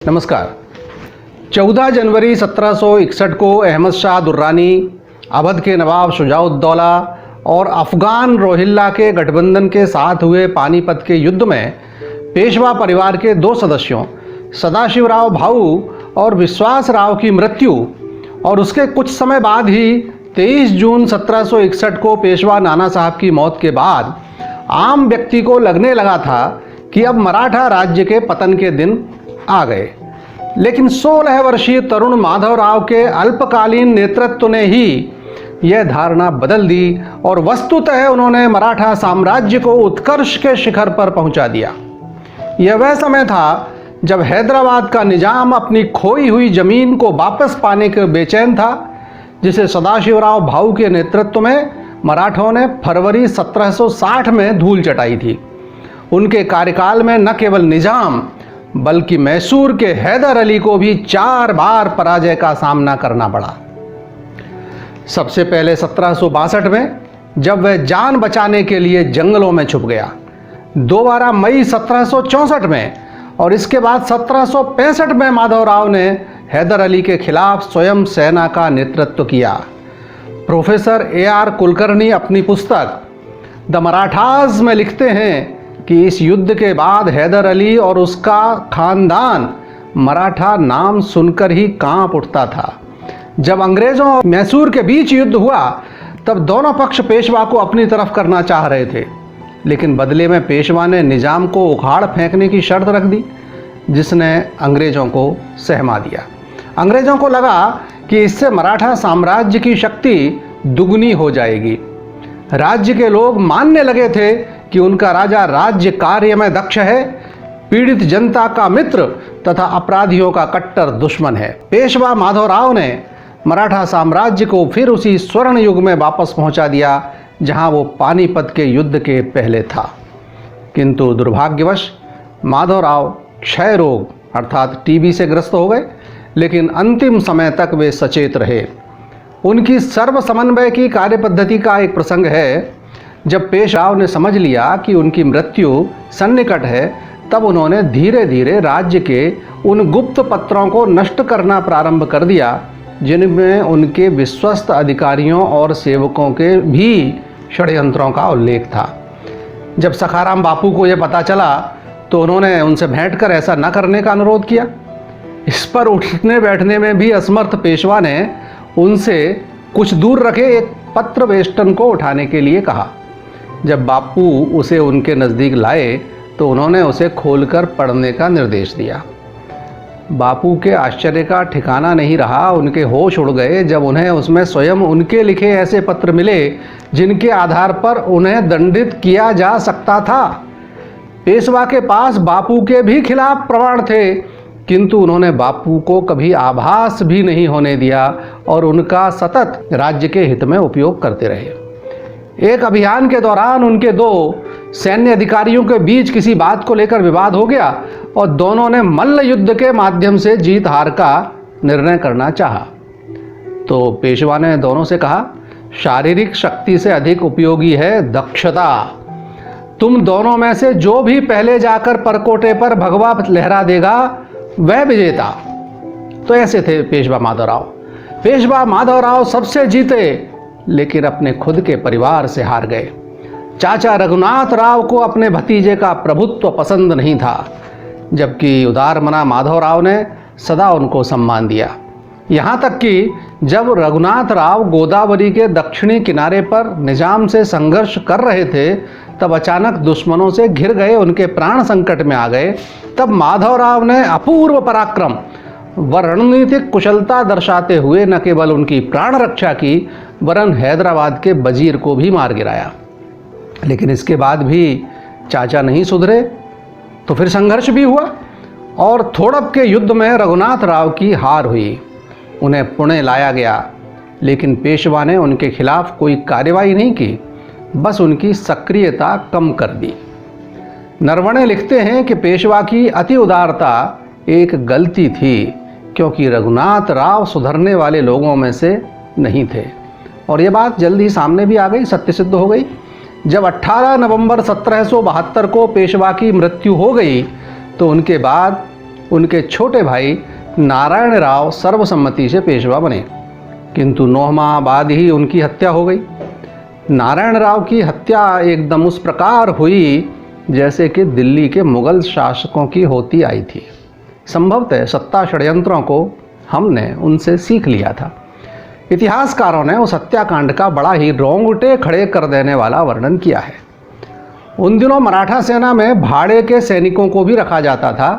नमस्कार। 14 जनवरी 1761 को अहमद शाह दुर्रानी, अवध के नवाब शुजाउद्दौला और अफगान रोहिल्ला के गठबंधन के साथ हुए पानीपत के युद्ध में पेशवा परिवार के दो सदस्यों सदाशिवराव भाऊ और विश्वासराव की मृत्यु और उसके कुछ समय बाद ही 23 जून 1761 को पेशवा नाना साहब की मौत के बाद आम व्यक्ति को लगने लगा था कि अब मराठा राज्य के पतन के दिन आ गए। लेकिन 16 वर्षीय तरुण माधवराव के अल्पकालीन नेतृत्व ने ही यह धारणा बदल दी और वस्तुतः उन्होंने मराठा साम्राज्य को उत्कर्ष के शिखर पर पहुंचा दिया। यह वह समय था जब हैदराबाद का निजाम अपनी खोई हुई जमीन को वापस पाने के बेचैन था, जिसे सदाशिवराव भाऊ के नेतृत्व में मराठों ने फरवरी 1760 में धूल चटाई थी। उनके कार्यकाल में न केवल निजाम बल्कि मैसूर के हैदर अली को भी 4 बार पराजय का सामना करना पड़ा। सबसे पहले 1762 में जब वह जान बचाने के लिए जंगलों में छुप गया, दोबारा मई 1764 में और इसके बाद 1765 में माधवराव ने हैदर अली के खिलाफ स्वयं सेना का नेतृत्व किया। Professor A.R. कुलकर्णी अपनी पुस्तक द मराठाज में लिखते हैं कि इस युद्ध के बाद हैदर अली और उसका खानदान मराठा नाम सुनकर ही कांप उठता था। जब अंग्रेजों और मैसूर के बीच युद्ध हुआ तब दोनों पक्ष पेशवा को अपनी तरफ करना चाह रहे थे, लेकिन बदले में पेशवा ने निजाम को उखाड़ फेंकने की शर्त रख दी, जिसने अंग्रेजों को सहमा दिया। अंग्रेजों को लगा कि इससे मराठा साम्राज्य की शक्ति दुगनी हो जाएगी। राज्य के लोग मानने लगे थे कि उनका राजा राज्य कार्य में दक्ष है, पीड़ित जनता का मित्र तथा अपराधियों का कट्टर दुश्मन है। पेशवा माधवराव ने मराठा साम्राज्य को फिर उसी स्वर्ण युग में वापस पहुंचा दिया जहां वो पानीपत के युद्ध के पहले था। किंतु दुर्भाग्यवश माधवराव क्षय रोग अर्थात टीबी से ग्रस्त हो गए, लेकिन अंतिम समय तक वे सचेत रहे। उनकी सर्व समन्वय की कार्यपद्धति का एक प्रसंग है। जब पेशवाओं ने समझ लिया कि उनकी मृत्यु सन्निकट है, तब उन्होंने धीरे धीरे राज्य के उन गुप्त पत्रों को नष्ट करना प्रारंभ कर दिया जिनमें उनके विश्वस्त अधिकारियों और सेवकों के भी षड्यंत्रों का उल्लेख था। जब सखाराम बापू को यह पता चला तो उन्होंने उनसे भेंट कर ऐसा न करने का अनुरोध किया। इस पर उठने बैठने में भी असमर्थ पेशवा ने उनसे कुछ दूर रखे एक पत्र वेष्टन को उठाने के लिए कहा। जब बापू उसे उनके नज़दीक लाए तो उन्होंने उसे खोलकर पढ़ने का निर्देश दिया। बापू के आश्चर्य का ठिकाना नहीं रहा। उनके होश उड़ गए जब उन्हें उसमें स्वयं उनके लिखे ऐसे पत्र मिले जिनके आधार पर उन्हें दंडित किया जा सकता था। पेशवा के पास बापू के भी खिलाफ प्रमाण थे, किंतु उन्होंने बापू को कभी आभास भी नहीं होने दिया और उनका सतत राज्य के हित में उपयोग करते रहे। एक अभियान के दौरान उनके दो सैन्य अधिकारियों के बीच किसी बात को लेकर विवाद हो गया और दोनों ने मल्ल युद्ध के माध्यम से जीत हार का निर्णय करना चाहा। तो पेशवा ने दोनों से कहा, शारीरिक शक्ति से अधिक उपयोगी है दक्षता। तुम दोनों में से जो भी पहले जाकर परकोटे पर भगवा लहरा देगा वह विजेता। तो ऐसे थे पेशवा माधवराव। पेशवा माधवराव सबसे जीते, लेकिन अपने खुद के परिवार से हार गए। चाचा रघुनाथ राव को अपने भतीजे का प्रभुत्व पसंद नहीं था, जबकि उदारमना माधवराव ने सदा उनको सम्मान दिया। यहाँ तक कि जब रघुनाथ राव गोदावरी के दक्षिणी किनारे पर निजाम से संघर्ष कर रहे थे, तब अचानक दुश्मनों से घिर गए उनके प्राण संकट में आ गए। तब माधवराव ने अपूर्व पराक्रम व रणनीतिक कुशलता दर्शाते हुए न केवल उनकी प्राण रक्षा की, वरन हैदराबाद के वजीर को भी मार गिराया। लेकिन इसके बाद भी चाचा नहीं सुधरे, तो फिर संघर्ष भी हुआ और थोड़प के युद्ध में रघुनाथ राव की हार हुई। उन्हें पुणे लाया गया, लेकिन पेशवा ने उनके खिलाफ कोई कार्रवाई नहीं की, बस उनकी सक्रियता कम कर दी। नरवणे लिखते हैं कि पेशवा की अति उदारता एक गलती थी, क्योंकि रघुनाथ राव सुधरने वाले लोगों में से नहीं थे। और ये बात जल्दी सामने भी आ गई, सत्य सिद्ध हो गई। जब 18 नवंबर 1772 को पेशवा की मृत्यु हो गई तो उनके बाद उनके छोटे भाई नारायणराव सर्वसम्मति से पेशवा बने, किंतु 9 माह बाद ही उनकी हत्या हो गई। नारायणराव की हत्या एकदम उस प्रकार हुई जैसे कि दिल्ली के मुगल शासकों की होती आई थी। संभवतः सत्ता षड्यंत्रों को हमने उनसे सीख लिया था। इतिहासकारों ने उस हत्याकांड का बड़ा ही रोंगटे खड़े कर देने वाला वर्णन किया है। उन दिनों मराठा सेना में भाड़े के सैनिकों को भी रखा जाता था,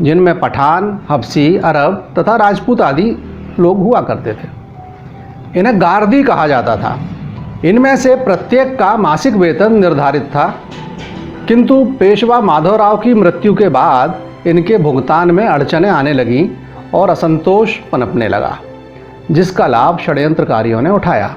जिनमें पठान, हबसी, अरब तथा राजपूत आदि लोग हुआ करते थे। इन्हें गार्दी कहा जाता था। इनमें से प्रत्येक का मासिक वेतन निर्धारित था, किंतु पेशवा माधवराव की मृत्यु के बाद इनके भुगतान में अड़चनें आने लगीं और असंतोष पनपने लगा, जिसका लाभ षड्यंत्रकारियों ने उठाया।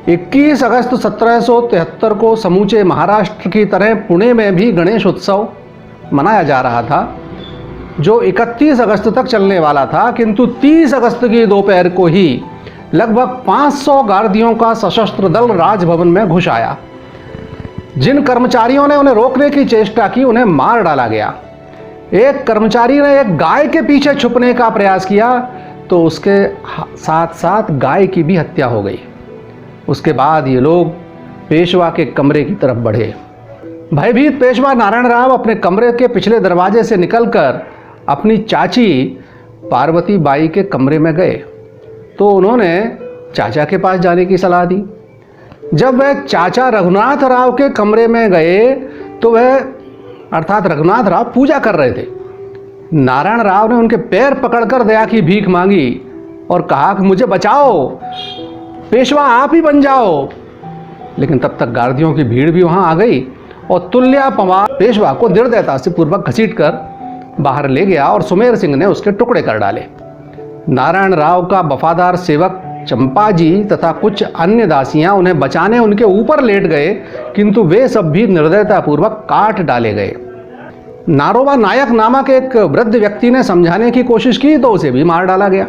21 अगस्त 1773 को समूचे महाराष्ट्र की तरह पुणे में भी गणेश उत्सव मनाया जा रहा था, जो 31 अगस्त तक चलने वाला था, किंतु 30 अगस्त की दोपहर को ही लगभग 500 गार्दियों का सशस्त्र दल राजभवन में घुस आया। जिन कर्मचारियों ने उन्हें रोकने की चेष्टा की, उन्हें मार डाला गया। एक कर्मचारी ने एक गाय के पीछे छुपने का प्रयास किया तो उसके साथ साथ गाय की भी हत्या हो गई। उसके बाद ये लोग पेशवा के कमरे की तरफ बढ़े। भयभीत पेशवा नारायणराव अपने कमरे के पिछले दरवाजे से निकलकर अपनी चाची पार्वती बाई के कमरे में गए तो उन्होंने चाचा के पास जाने की सलाह दी। जब वह चाचा रघुनाथ राव के कमरे में गए तो वह अर्थात रघुनाथ राव पूजा कर रहे थे। नारायण राव ने उनके पैर पकड़कर दया की भीख मांगी और कहा कि मुझे बचाओ, पेशवा आप ही बन जाओ। लेकिन तब तक गार्दियों की भीड़ भी वहां आ गई और तुल्या पवार पेशवा को दृढ़ता से पूर्वक घसीटकर बाहर ले गया और सुमेर सिंह ने उसके टुकड़े कर डाले। नारायण राव का वफादार सेवक चंपाजी तथा कुछ अन्य दासियां उन्हें बचाने उनके ऊपर लेट गए, किंतु वे सब भी निर्दयतापूर्वक काट डाले गए। नारोबा नायक नामक एक वृद्ध व्यक्ति ने समझाने की कोशिश की तो उसे भी मार डाला गया।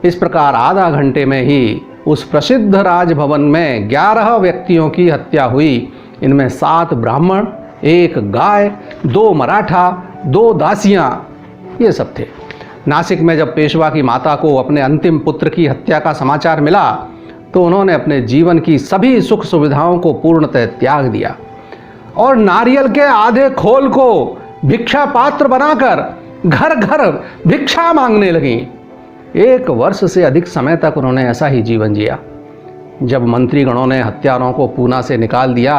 इस प्रकार आधा घंटे में ही उस प्रसिद्ध राजभवन में 11 व्यक्तियों की हत्या हुई। इनमें 7 ब्राह्मण, 1 गाय, 2 मराठा, 2 दासियां, ये सब थे। नासिक में जब पेशवा की माता को अपने अंतिम पुत्र की हत्या का समाचार मिला तो उन्होंने अपने जीवन की सभी सुख सुविधाओं को पूर्णतः त्याग दिया और नारियल के आधे खोल को भिक्षा पात्र बनाकर घर घर भिक्षा मांगने लगीं। 1 वर्ष से अधिक समय तक उन्होंने ऐसा ही जीवन जिया। जब मंत्रीगणों ने हत्यारों को पूना से निकाल दिया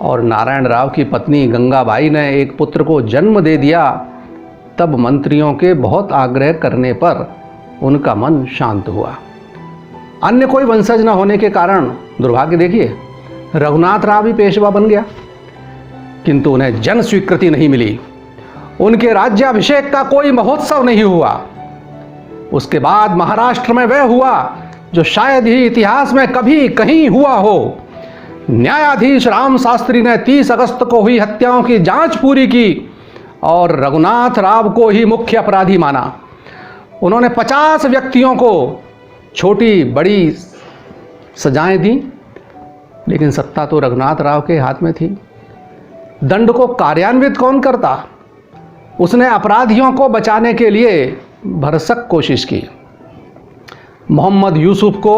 और नारायण राव की पत्नी गंगाबाई ने एक पुत्र को जन्म दे दिया, तब मंत्रियों के बहुत आग्रह करने पर उनका मन शांत हुआ। अन्य कोई वंशज न होने के कारण दुर्भाग्य देखिए, रघुनाथ राव ही पेशवा बन गया, किंतु उन्हें जन स्वीकृति नहीं मिली। उनके राज्याभिषेक का कोई महोत्सव नहीं हुआ। उसके बाद महाराष्ट्र में वह हुआ जो शायद ही इतिहास में कभी कहीं हुआ हो। न्यायाधीश राम शास्त्री ने 30 अगस्त को हुई हत्याओं की जांच पूरी की और रघुनाथ राव को ही मुख्य अपराधी माना। उन्होंने 50 व्यक्तियों को छोटी बड़ी सजाएं दी, लेकिन सत्ता तो रघुनाथ राव के हाथ में थी। दंड को कार्यान्वित कौन करता? उसने अपराधियों को बचाने के लिए भरसक कोशिश की। मोहम्मद यूसुफ को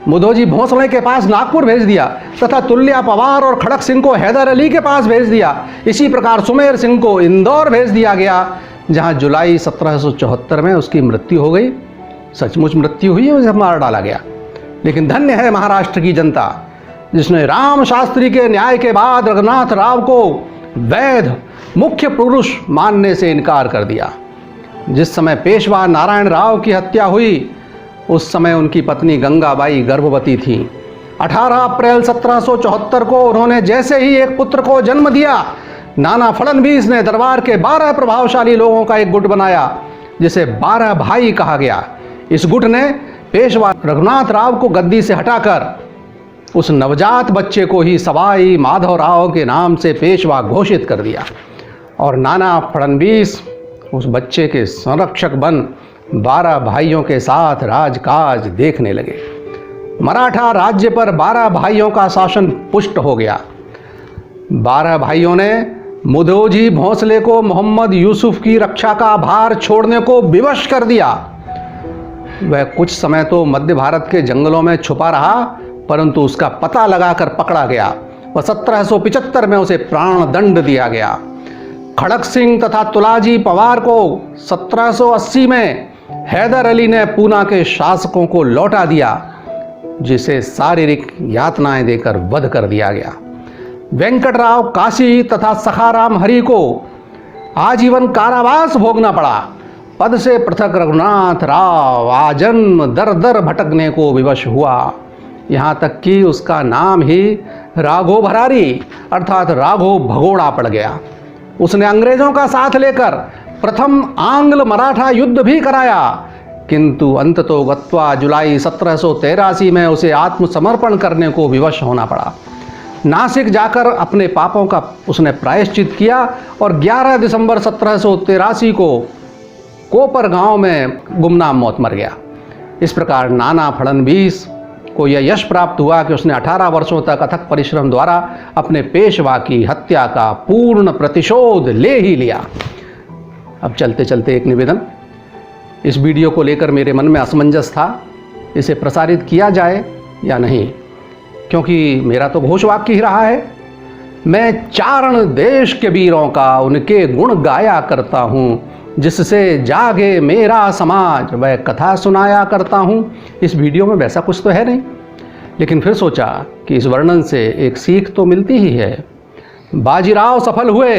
मुदोजी भोसले के पास नागपुर भेज दिया तथा तुल्या पवार और खड़क सिंह को हैदर अली के पास भेज दिया। इसी प्रकार सुमेर सिंह को इंदौर भेज दिया गया, जहां जुलाई 1774 में उसकी मृत्यु हो गई। सचमुच मृत्यु हुई, उसे मार डाला गया। लेकिन धन्य है महाराष्ट्र की जनता, जिसने राम शास्त्री के न्याय के बाद रघुनाथ राव को वैध मुख्य पुरुष मानने से इनकार कर दिया। जिस समय पेशवा नारायण राव की हत्या हुई, उस समय उनकी पत्नी गंगाबाई गर्भवती थी। 18 अप्रैल 1774 को उन्होंने जैसे ही एक पुत्र को जन्म दिया, नाना फडणवीस ने दरबार के 12 प्रभावशाली लोगों का एक गुट बनाया, जिसे 12 भाई कहा गया। इस गुट ने पेशवा रघुनाथ राव को गद्दी से हटाकर उस नवजात बच्चे को ही सवाई माधवराव के नाम से पेशवा घोषित कर दिया और नाना फडणवीस उस बच्चे के संरक्षक बन 12 भाइयों के साथ राजकाज देखने लगे। मराठा राज्य पर 12 भाइयों का शासन पुष्ट हो गया। 12 भाइयों ने मुदोजी भोंसले को मोहम्मद यूसुफ की रक्षा का भार छोड़ने को विवश कर दिया। वह कुछ समय तो मध्य भारत के जंगलों में छुपा रहा, परंतु उसका पता लगाकर पकड़ा गया व 1775 में उसे प्राण दंड दिया गया। खड़क सिंह तथा तुलाजी पवार को 1780 में हैदर अली ने पूना के शासकों को लौटा दिया, जिसे शारीरिक यातनाएं देकर वध कर दिया गया। वेंकटराव काशी तथा सखाराम हरि को आजीवन कारावास भोगना पड़ा। पद से पृथक रघुनाथ राव आजन्म दर दर भटकने को विवश हुआ, यहाँ तक कि उसका नाम ही राघो भरारी अर्थात राघो भगोड़ा पड़ गया। उसने अंग्रेजों का साथ लेकर प्रथम आंग्ल मराठा युद्ध भी कराया, किंतु अंततो गत्वा जुलाई 1783 में उसे आत्मसमर्पण करने को विवश होना पड़ा। नासिक जाकर अपने पापों का उसने प्रायश्चित किया और 11 दिसंबर 1783 को कोपर गांव में गुमनाम मौत मर गया। इस प्रकार नाना फडणवीस को यह यश प्राप्त हुआ कि उसने 18 वर्षों तक अथक परिश्रम द्वारा अपने पेशवा की हत्या का पूर्ण प्रतिशोध ले ही लिया। अब चलते चलते एक निवेदन, इस वीडियो को लेकर मेरे मन में असमंजस था, इसे प्रसारित किया जाए या नहीं, क्योंकि मेरा तो घोषवाक्य ही रहा है, मैं चारण देश के वीरों का उनके गुण गाया करता हूँ, जिससे जागे मेरा समाज वह कथा सुनाया करता हूँ। इस वीडियो में वैसा कुछ तो है नहीं, लेकिन फिर सोचा कि इस वर्णन से एक सीख तो मिलती ही है। बाजीराव सफल हुए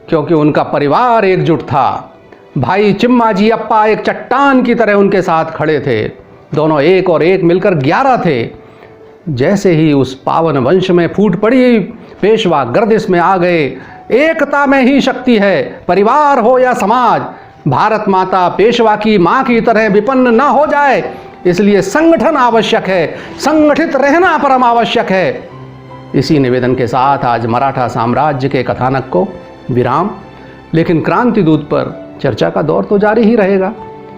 क्योंकि उनका परिवार एकजुट था। भाई चिम्माजी अप्पा एक चट्टान की तरह उनके साथ खड़े थे। दोनों एक और एक मिलकर 11 थे। जैसे ही उस पावन वंश में फूट पड़ी, पेशवा गर्दिश में आ गए। एकता में ही शक्ति है, परिवार हो या समाज। भारत माता पेशवा की माँ की तरह विपन्न ना हो जाए, इसलिए संगठन आवश्यक है, संगठित रहना परम आवश्यक है। इसी निवेदन के साथ आज मराठा साम्राज्य के कथानक को विराम, लेकिन क्रांति दूत पर चर्चा का दौर तो जारी ही रहेगा।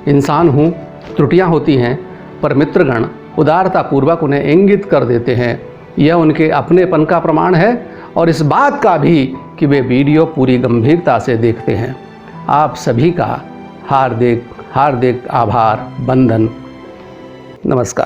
इंसान हूँ, त्रुटियाँ होती हैं, पर मित्रगण उदारतापूर्वक उन्हें इंगित कर देते हैं। यह उनके अपनेपन का प्रमाण है और इस बात का भी कि वे वीडियो पूरी गंभीरता से देखते हैं। आप सभी का हार्दिक हार्दिक आभार, वंदन, नमस्कार।